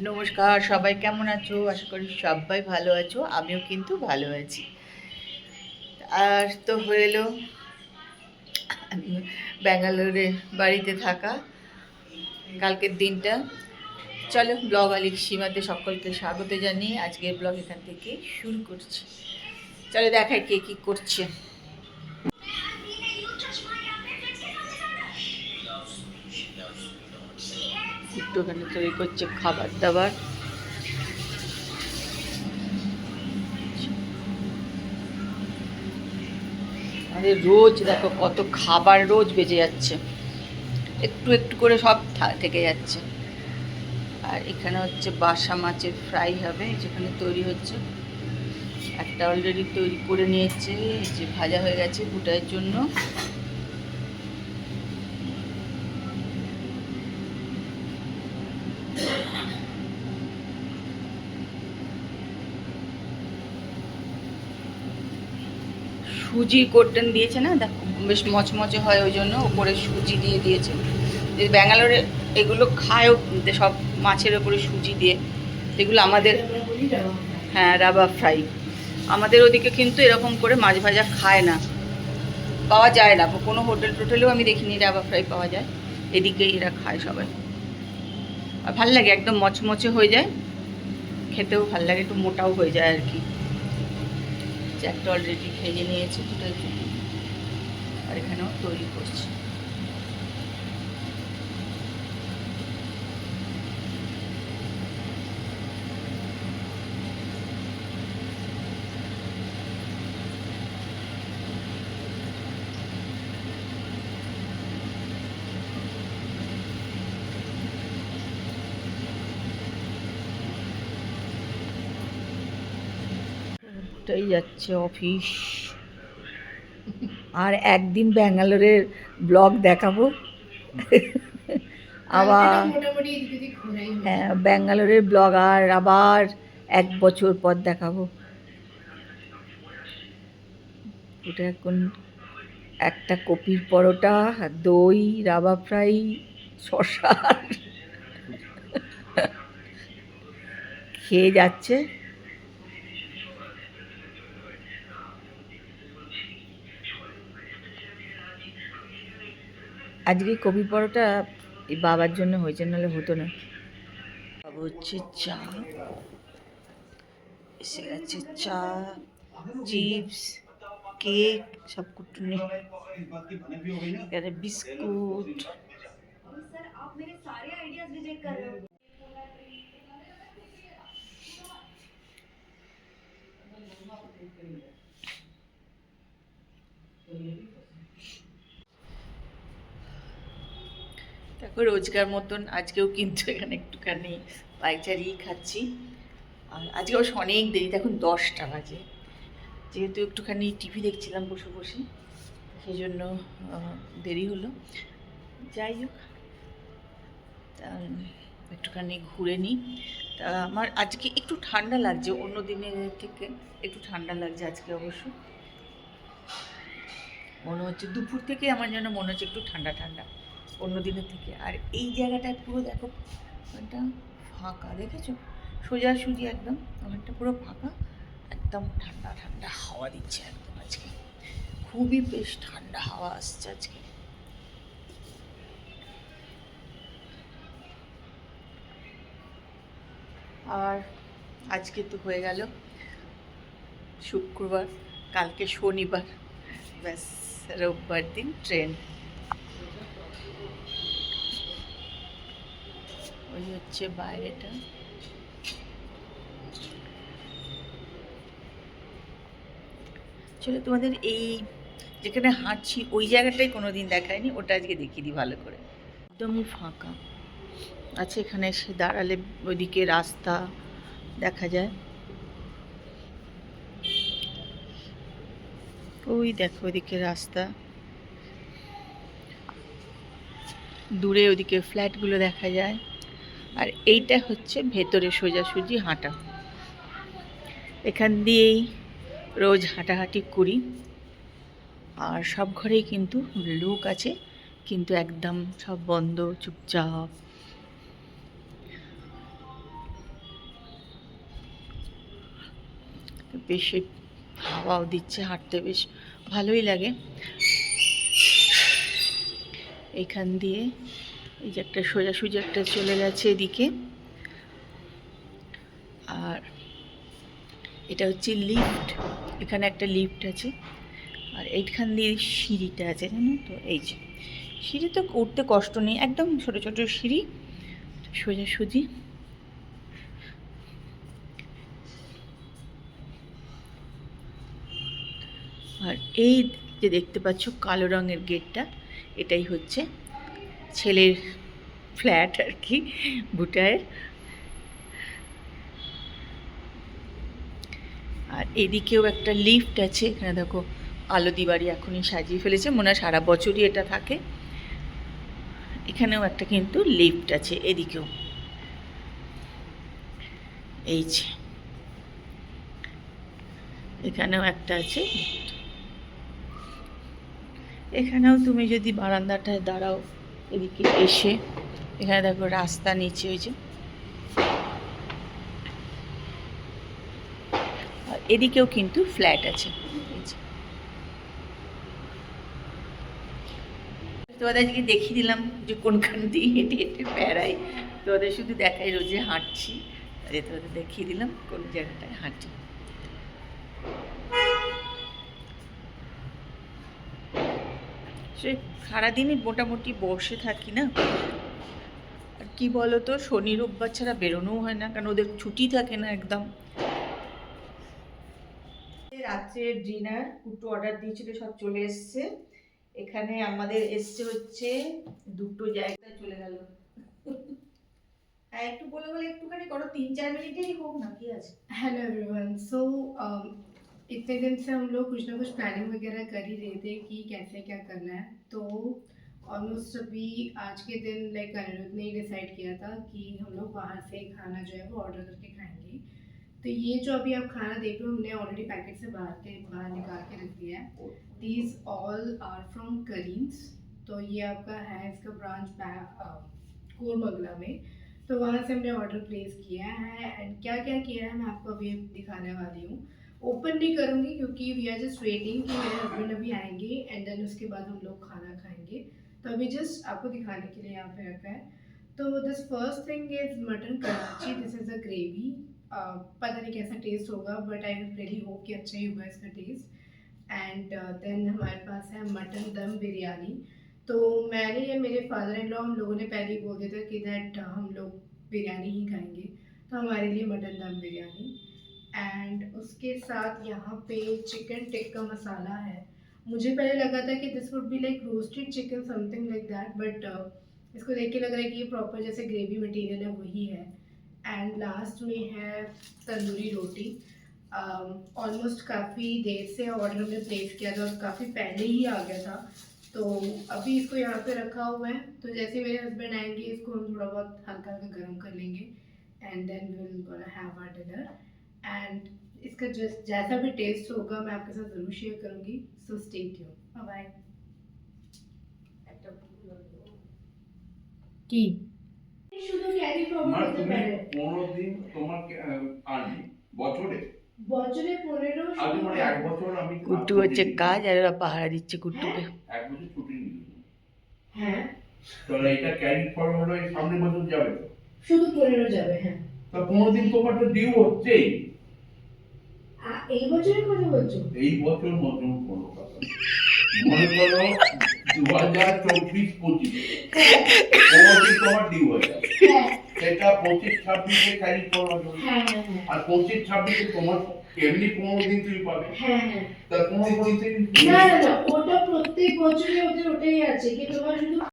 নমস্কার, সবাই কেমন আছো? আশা করি সবাই ভালো আছো, আমিও কিন্তু ভালো আছি। আর তো হলো ব্যাঙ্গালোরে বাড়িতে থাকা কালকের দিনটা। চলো, ব্লগ আলিক সীমাতে সকলকে স্বাগত জানিয়ে আজকের ব্লগ এখান থেকে শুরু করছি। চলো দেখাই কে কী করছে। একটুখানি তৈরি করছে খাবার দাবার। আমাদের রোজ দেখো কত খাবার রোজ বেঁচে যাচ্ছে, একটু একটু করে সব থেকে যাচ্ছে। আর এখানে হচ্ছে বাসা মাছের ফ্রাই হবে, যেখানে তৈরি হচ্ছে। একটা অলরেডি তৈরি করে নিয়েছে, যে ভাজা হয়ে গেছে বুটার জন্য। সুজি কোটন দিয়েছে না, দেখো বেশ মচমচে হয়, ওই জন্য উপরে সুজি দিয়ে দিয়েছে। যে ব্যাঙ্গালোরে এগুলো খায়ও সব মাছের ওপরে সুজি দিয়ে, এগুলো আমাদের, হ্যাঁ, রাবা ফ্রাই। আমাদের ওদিকে কিন্তু এরকম করে মাছ ভাজা খায় না, পাওয়া যায় না। কোনো হোটেল টোটেলেও আমি দেখিনি রাবা ফ্রাই পাওয়া যায়, এদিকেই এরা খায় সবাই। আর ভাল লাগে, একদম মচমচে হয়ে যায়, খেতেও ভাল লাগে, একটু মোটাও হয়ে যায় আর কি। একটা অলরেডি ভেজে নিয়েছে দুটোর জন্য, আর এখানেও তৈরি করছে। এটাই যাচ্ছে অফিস। আর একদিন ব্যাঙ্গালোরের ব্লগ দেখাবো আবার। হ্যাঁ, ব্যাঙ্গালোরের ব্লগ আর আবার 1 বছর পর দেখাবো। ওটা এখন একটা কপির পরোটা, দই, রাবা ফ্রাই, শশা খেয়ে যাচ্ছে। আজকে কপি পরোটা এই বাবার জন্য হয়েছে, নাহলে হতো না। বাবা হচ্ছে চা, এসে গেছে চা, চিপস, কেক, সব কুটুনি, এখানে বিস্কুট। দেখো রোজকার মতন আজকেও কিন্তু এখানে একটুখানি পাইচারিই খাচ্ছি। আর আজকে অবশ্য অনেক দেরি, এখন 10টা বাজে। যেহেতু একটুখানি টিভি দেখছিলাম বসে বসে, সেই জন্য দেরি হলো। যাই হোক, একটুখানি ঘুরে নিই। তা আমার আজকে একটু ঠান্ডা লাগছে, অন্য দিনের থেকে একটু ঠান্ডা লাগছে আজকে অবশ্য। মনে হচ্ছে দুপুর থেকে আমার যেন মনে হচ্ছে একটু ঠান্ডা ঠান্ডা অন্য দিনের থেকে। আর এই জায়গাটায় পুরো দেখো, ওখানটা ফাঁকা, দেখেছো? সোজাসুজি একদম ওখানটা পুরো ফাঁকা, একদম ঠান্ডা ঠান্ডা হাওয়া দিচ্ছে একদম আজকে। খুবই বেশ ঠান্ডা হাওয়া আসছে আজকে। আর আজকে তো হয়ে গেল শুক্রবার, কালকে শনিবার, ব্যাস রোববার দিন ট্রেন। ওই হচ্ছে বাইরেটা। চলো তোমাদের এই যেখানে হাঁটছি ওই জায়গাটাই কোনো দিন দেখায়নি, ওটা আজকে দেখিয়ে দিই ভালো করে। একদমই ফাঁকা আছে, এখানে এসে দাঁড়ালে ওইদিকে রাস্তা দেখা যায়। ওই দেখো ওইদিকে রাস্তা, দূরে ওদিকে ফ্ল্যাটগুলো দেখা যায়। আর এইটা হচ্ছে ভেতরে সোজাসুজি হাঁটা, এখান দিয়েই রোজ হাঁটাহাঁটি করি। আর সব ঘরেই কিন্তু লোক আছে, কিন্তু একদম সব বন্ধ, চুপচাপ। বেশ হাওয়াও দিচ্ছে, হাঁটতে বেশ ভালোই লাগে। এখান দিয়ে এই যে একটা সোজাসুজি একটা চলে গেছে এদিকে, আর এটা হচ্ছে লিফট, এখানে একটা লিফট আছে, আর এইখান দিয়ে সিঁড়িটা আছে জানো তো। এই যে সিঁড়ি তো উঠতে কষ্ট নেই, একদম ছোট ছোট সিঁড়ি সোজাসুজি। আর এই যে দেখতে পাচ্ছ কালো রঙের গেটটা, এটাই হচ্ছে ছেলের ফ্ল্যাট আর কি, ভুটায়ের। আর এদিকেও একটা লিফট আছে, এখানে দেখো আলো দিবাড়ি এখনই সাজিয়ে ফেলেছে, মনে হয় সারা বছরই এটা থাকে। এখানেও একটা কিন্তু লিফট আছে, এদিকেও এই যে এখানেও একটা আছে। এখানেও তুমি যদি বারান্দাটায় দাঁড়াও এদিকে এসে, এখানে দেখো রাস্তা নিচে ওই যে, আর এদিকেও কিন্তু ফ্ল্যাট আছে। তোমাদের আজকে দেখিয়ে দিলাম যে কোনখান দিয়ে হেঁটে হেঁটে বেড়াই, তোমাদের শুধু দেখাই রোজে হাঁটছি, তোমাদের দেখিয়ে দিলাম কোন জায়গাটায় হাঁটি। সে সারাদিনই মোটামুটি বসে থাকি না, আর কি বলো তো, শনি রোববার ছাড়া বেরোনোও হয় না, কারণ ওদের ছুটি থাকে না একদম। রাত্রের ডিনার কুটু অর্ডার দিয়েছিল, সব চলে এসছে। এখানে আমাদের এসছে হচ্ছে দুটো জায়গায় চলে গেল। হ্যাঁ একটু বলে বলে একটুখানি করো, 3-4 মিনিটেরই হোক না, কি আছে। Hello everyone. सो इतने दिन से हम लोग कुछ ना कुछ प्लानिंग वगैरह कर ही रहे थे कि कैसे क्या करना है। तो ऑलमोस्ट अभी आज के दिन लाइक अनिरुद्ध ने डिसाइड किया था कि हम लोग बाहर से खाना जो है वो ऑर्डर करके खाएंगे। तो ये जो अभी आप खाना देख रहे हो, हमने ऑलरेडी पैकेट से बाहर निकाल के रख दिया है। These all are from Karim's. तो ये आपका है, इसका ब्रांच कोरमंगला में। तो वहाँ से हमने ऑर्डर प्लेस किया है, एंड क्या क्या किया है मैं आपको अभी दिखाने वाली हूँ। ओपन नहीं करूँगी क्योंकि वी आर जस्ट वेटिंग कि मेरे हस्बैंड अभी आएंगे एंड देन उसके बाद हम लोग खाना खाएंगे। तो अभी जस्ट आपको दिखाने के लिए यहाँ पे रखा है। तो this first thing is mutton Karachi. This is a gravy. पता नहीं कैसा टेस्ट होगा, बट आई रियली होप कि अच्छा ही होगा इसका टेस्ट। एंड देन हमारे पास है मटन दम बिरयानी। तो मैंने या मेरे फादर इन लॉ हम लोगों ने पहले ही बोल दिया था कि दैट हम लोग बिरयानी ही खाएंगे, तो हमारे लिए मटन दम बिरयानी। एंड उसके साथ यहाँ पे चिकन टिक्का मसाला है। मुझे पहले लगा था कि this would be like roasted chicken something like that, but इसको देख के लग रहा है कि ये प्रॉपर जैसे ग्रेवी मटेरियल है वही है। एंड लास्ट में है तंदूरी रोटी। ऑलमोस्ट काफ़ी देर से ऑर्डर हमने प्लेस किया था और काफ़ी पहले ही आ गया था। तो अभी इसको यहाँ पे रखा हुआ है, तो जैसे मेरे हस्बैंड आएंगे इसको हम थोड़ा बहुत हल्का हल्का गर्म कर लेंगे, and then we will gonna have our dinner. एंड इसका जैसा भी टेस्ट होगा मैं आपके साथ ज़रूर शेयर करूँगी। So stay tune. बाय। কি শুধু ক্যারি ফরওয়ার্ড করতে পারে 15 দিন তোমার আনবি বছরে বছরে 15 আজ মানে এক বছর আমি কুট্টু হচ্ছে কাজ, আর ওরা পাহারা দিচ্ছে কুট্টুকে। এক বছর ছুটি নিয়ে হ্যাঁ, তাহলে এটা ক্যারি ফরওয়ার্ড হয়ে সামনে বছর যাবে তো শুধু 15 যাবে। হ্যাঁ, তো 15 দিন তোমার তো ডিউ হচ্ছেই। এই বছরের কথা বলছো? এই বছর মতন কোনো কথা মনে করো 2024-25 তোমার ডিউ হয়ে যাবে। সেটা 25-26 ক্যারি ফরওয়ার্ড হবে। আর 25-26 তোমার এমনি 15 দিন তুমি পাবে। তার 15 দিন না না না, ওটা প্রত্যেক বছরই ওদের ওটাই আছে কি তোমার শুধু